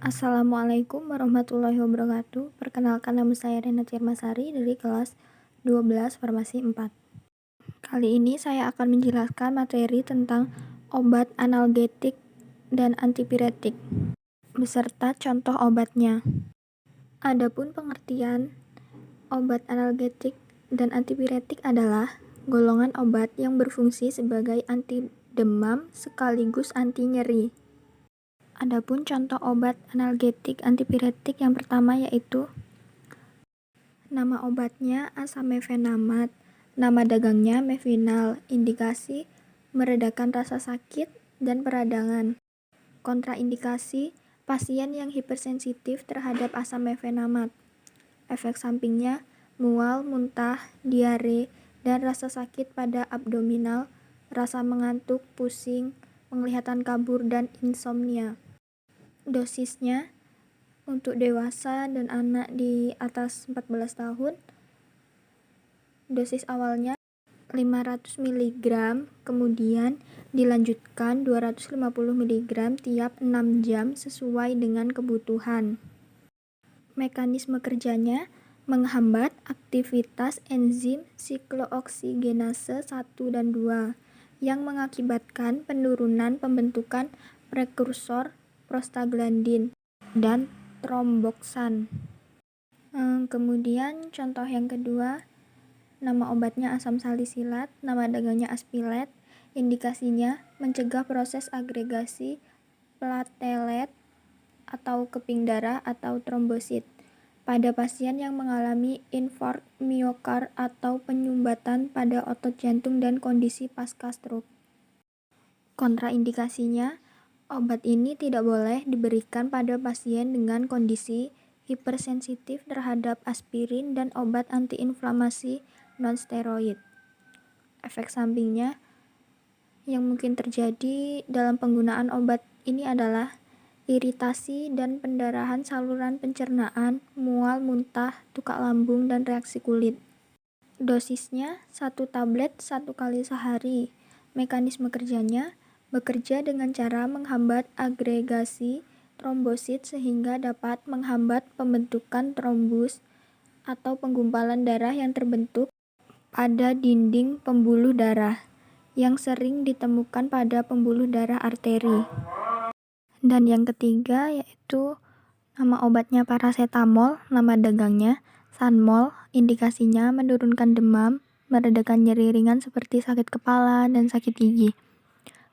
Assalamualaikum warahmatullahi wabarakatuh. Perkenalkan, nama saya Rena Cirmasari dari kelas 12 Farmasi 4. Kali ini saya akan menjelaskan materi tentang obat analgetik dan antipiretik beserta contoh obatnya. Adapun pengertian obat analgetik dan antipiretik adalah golongan obat yang berfungsi sebagai anti demam sekaligus anti nyeri. Adapun contoh obat analgetik antipiretik yang pertama yaitu nama obatnya asamefenamat, nama dagangnya mevinal, indikasi meredakan rasa sakit dan peradangan. Kontraindikasi pasien yang hipersensitif terhadap asamefenamat. Efek sampingnya mual, muntah, diare, dan rasa sakit pada abdominal, rasa mengantuk, pusing, penglihatan kabur, dan insomnia. Dosisnya untuk dewasa dan anak di atas 14 tahun, dosis awalnya 500 mg, kemudian dilanjutkan 250 mg tiap 6 jam sesuai dengan kebutuhan. Mekanisme kerjanya menghambat aktivitas enzim siklooksiggenase 1 dan 2 yang mengakibatkan penurunan pembentukan prekursor prostaglandin dan tromboksan. Kemudian contoh yang kedua, nama obatnya asam salisilat, nama dagangnya aspilet, indikasinya mencegah proses agregasi platelet atau keping darah atau trombosit pada pasien yang mengalami infark miokard atau penyumbatan pada otot jantung dan kondisi pasca stroke. Kontraindikasinya, obat ini tidak boleh diberikan pada pasien dengan kondisi hipersensitif terhadap aspirin dan obat antiinflamasi non-steroid. Efek sampingnya yang mungkin terjadi dalam penggunaan obat ini adalah iritasi dan pendarahan saluran pencernaan, mual, muntah, tukak lambung, dan reaksi kulit. Dosisnya 1 tablet 1 kali sehari. Mekanisme kerjanya bekerja dengan cara menghambat agregasi trombosit sehingga dapat menghambat pembentukan trombus atau penggumpalan darah yang terbentuk pada dinding pembuluh darah yang sering ditemukan pada pembuluh darah arteri. Dan yang ketiga yaitu nama obatnya parasetamol, nama dagangnya Sanmol, indikasinya menurunkan demam, meredakan nyeri ringan seperti sakit kepala dan sakit gigi.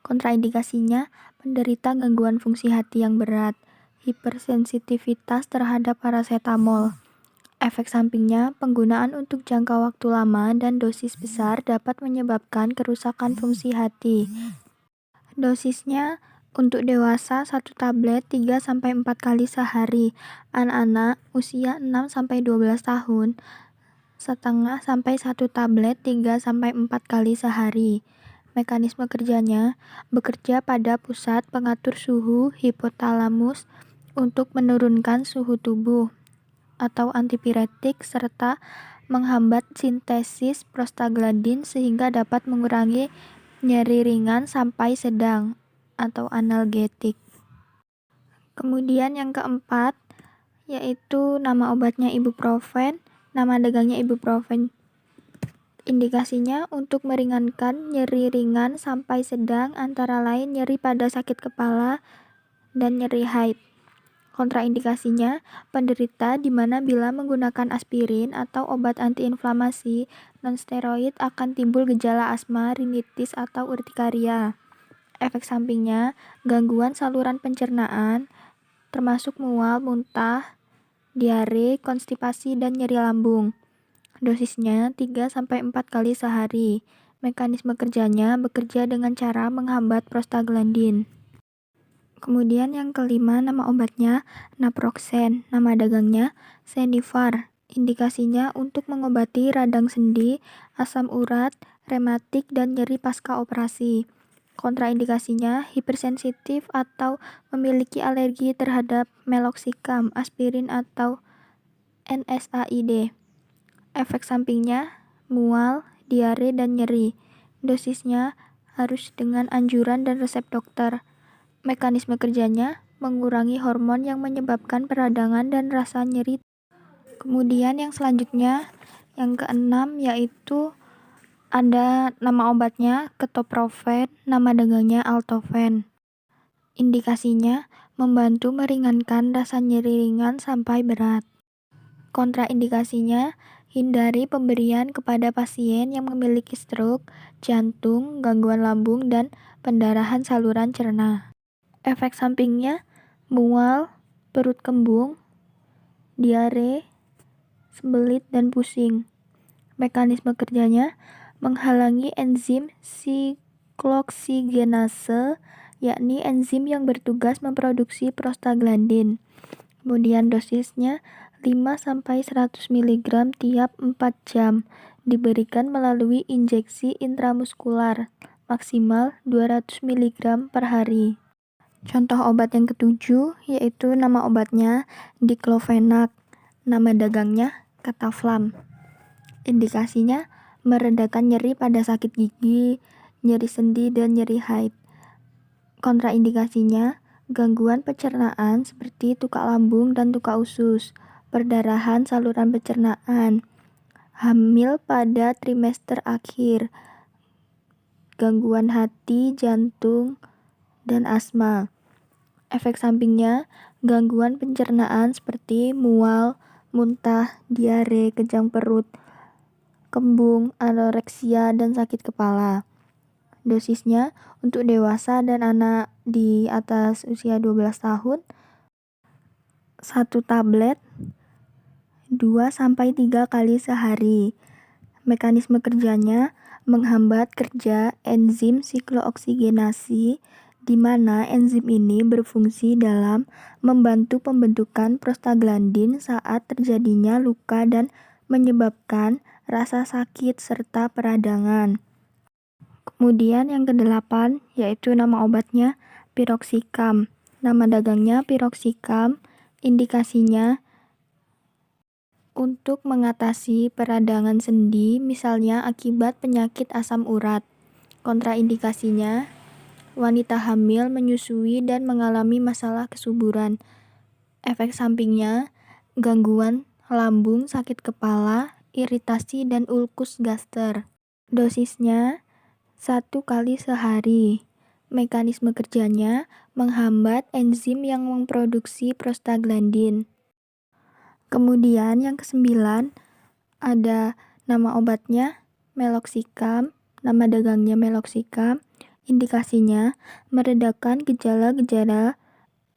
Kontraindikasinya penderita gangguan fungsi hati yang berat, hipersensitivitas terhadap parasetamol. Efek sampingnya penggunaan untuk jangka waktu lama dan dosis besar dapat menyebabkan kerusakan fungsi hati. Dosisnya untuk dewasa 1 tablet 3-4 kali sehari. Anak-anak usia 6-12 tahun setengah sampai 1 tablet 3-4 kali sehari. Mekanisme kerjanya bekerja pada pusat pengatur suhu hipotalamus untuk menurunkan suhu tubuh atau antipiretik serta menghambat sintesis prostaglandin sehingga dapat mengurangi nyeri ringan sampai sedang atau analgetik. Kemudian yang keempat yaitu nama obatnya ibuprofen, nama dagangnya ibuprofen. Indikasinya untuk meringankan nyeri ringan sampai sedang antara lain nyeri pada sakit kepala dan nyeri haid. Kontraindikasinya penderita di mana bila menggunakan aspirin atau obat antiinflamasi non-steroid akan timbul gejala asma, rinitis atau urtikaria. Efek sampingnya gangguan saluran pencernaan termasuk mual, muntah, diare, konstipasi, dan nyeri lambung. Dosisnya 3-4 kali sehari. Mekanisme kerjanya bekerja dengan cara menghambat prostaglandin. Kemudian yang kelima, nama obatnya naproxen, nama dagangnya Senifar. Indikasinya untuk mengobati radang sendi, asam urat, rematik, dan nyeri pasca operasi. Kontraindikasinya hipersensitif atau memiliki alergi terhadap meloxicam, aspirin, atau NSAID. Efek sampingnya mual, diare, dan nyeri. Dosisnya harus dengan anjuran dan resep dokter. Mekanisme kerjanya mengurangi hormon yang menyebabkan peradangan dan rasa nyeri. Kemudian yang selanjutnya, yang keenam, yaitu ada nama obatnya ketoprofen, nama dagangnya altofen. Indikasinya membantu meringankan rasa nyeri ringan sampai berat. Kontraindikasinya, hindari pemberian kepada pasien yang memiliki stroke, jantung, gangguan lambung, dan pendarahan saluran cerna. Efek sampingnya, mual, perut kembung, diare, sembelit, dan pusing. Mekanisme kerjanya, menghalangi enzim sikloksigenase, yakni enzim yang bertugas memproduksi prostaglandin. Kemudian dosisnya 5-100 mg tiap 4 jam, diberikan melalui injeksi intramuskular, maksimal 200 mg per hari. Contoh obat yang ketujuh, yaitu nama obatnya diclofenac, nama dagangnya Cataflam. Indikasinya meredakan nyeri pada sakit gigi, nyeri sendi, dan nyeri haid. Kontraindikasinya, gangguan pencernaan seperti tukak lambung dan tukak usus, perdarahan saluran pencernaan, hamil pada trimester akhir, gangguan hati, jantung, dan asma. Efek sampingnya, gangguan pencernaan seperti mual, muntah, diare, kejang perut, kembung, anoreksia, dan sakit kepala. Dosisnya untuk dewasa dan anak di atas usia 12 tahun, 1 tablet 2-3 kali sehari. Mekanisme kerjanya menghambat kerja enzim siklooksigenasi, di mana enzim ini berfungsi dalam membantu pembentukan prostaglandin saat terjadinya luka dan menyebabkan rasa sakit serta peradangan. Kemudian yang kedelapan, yaitu nama obatnya piroxicam. Nama dagangnya piroxicam, indikasinya untuk mengatasi peradangan sendi, misalnya akibat penyakit asam urat. Kontraindikasinya, wanita hamil, menyusui, dan mengalami masalah kesuburan. Efek sampingnya, gangguan lambung, sakit kepala, iritasi, dan ulkus gaster. Dosisnya 1 kali sehari. Mekanisme kerjanya menghambat enzim yang memproduksi prostaglandin. Kemudian yang kesembilan, ada nama obatnya meloxicam, nama dagangnya meloxicam. Indikasinya meredakan gejala-gejala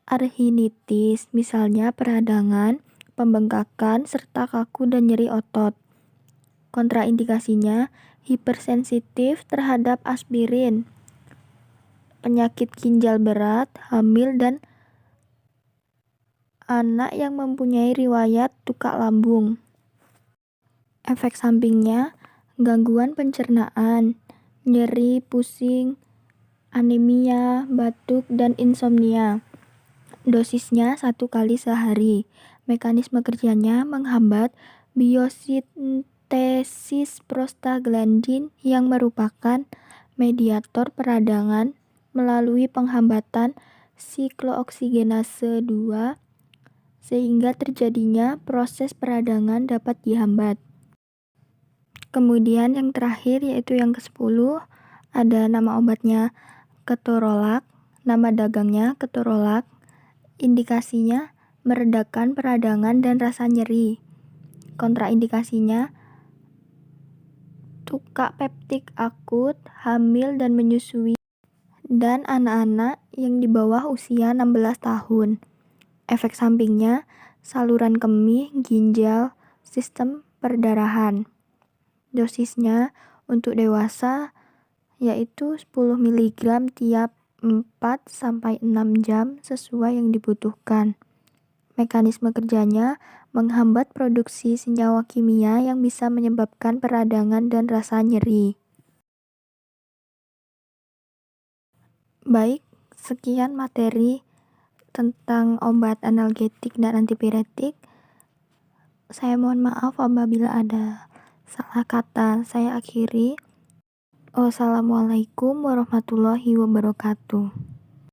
arthritis, misalnya peradangan, pembengkakan, serta kaku dan nyeri otot. Kontraindikasinya hipersensitif terhadap aspirin, penyakit ginjal berat, hamil, dan anak yang mempunyai riwayat tukak lambung. Efek sampingnya, gangguan pencernaan, nyeri, pusing, anemia, batuk, dan insomnia. Dosisnya 1 kali sehari. Mekanisme kerjanya menghambat biosintesis prostaglandin yang merupakan mediator peradangan melalui penghambatan siklooksigenase 2, sehingga terjadinya proses peradangan dapat dihambat. Kemudian yang terakhir, yaitu yang ke-10, ada nama obatnya ketorolac, nama dagangnya ketorolac. Indikasinya meredakan peradangan dan rasa nyeri. Kontraindikasinya, tukak peptik akut, hamil dan menyusui, dan anak-anak yang di bawah usia 16 tahun. Efek sampingnya, saluran kemih, ginjal, sistem perdarahan. Dosisnya untuk dewasa yaitu 10 mg tiap 4-6 jam sesuai yang dibutuhkan. Mekanisme kerjanya menghambat produksi senyawa kimia yang bisa menyebabkan peradangan dan rasa nyeri. Baik, sekian materi tentang obat analgetik dan antipiretik. Saya mohon maaf apabila ada salah kata. Saya akhiri. Wassalamualaikum warahmatullahi wabarakatuh.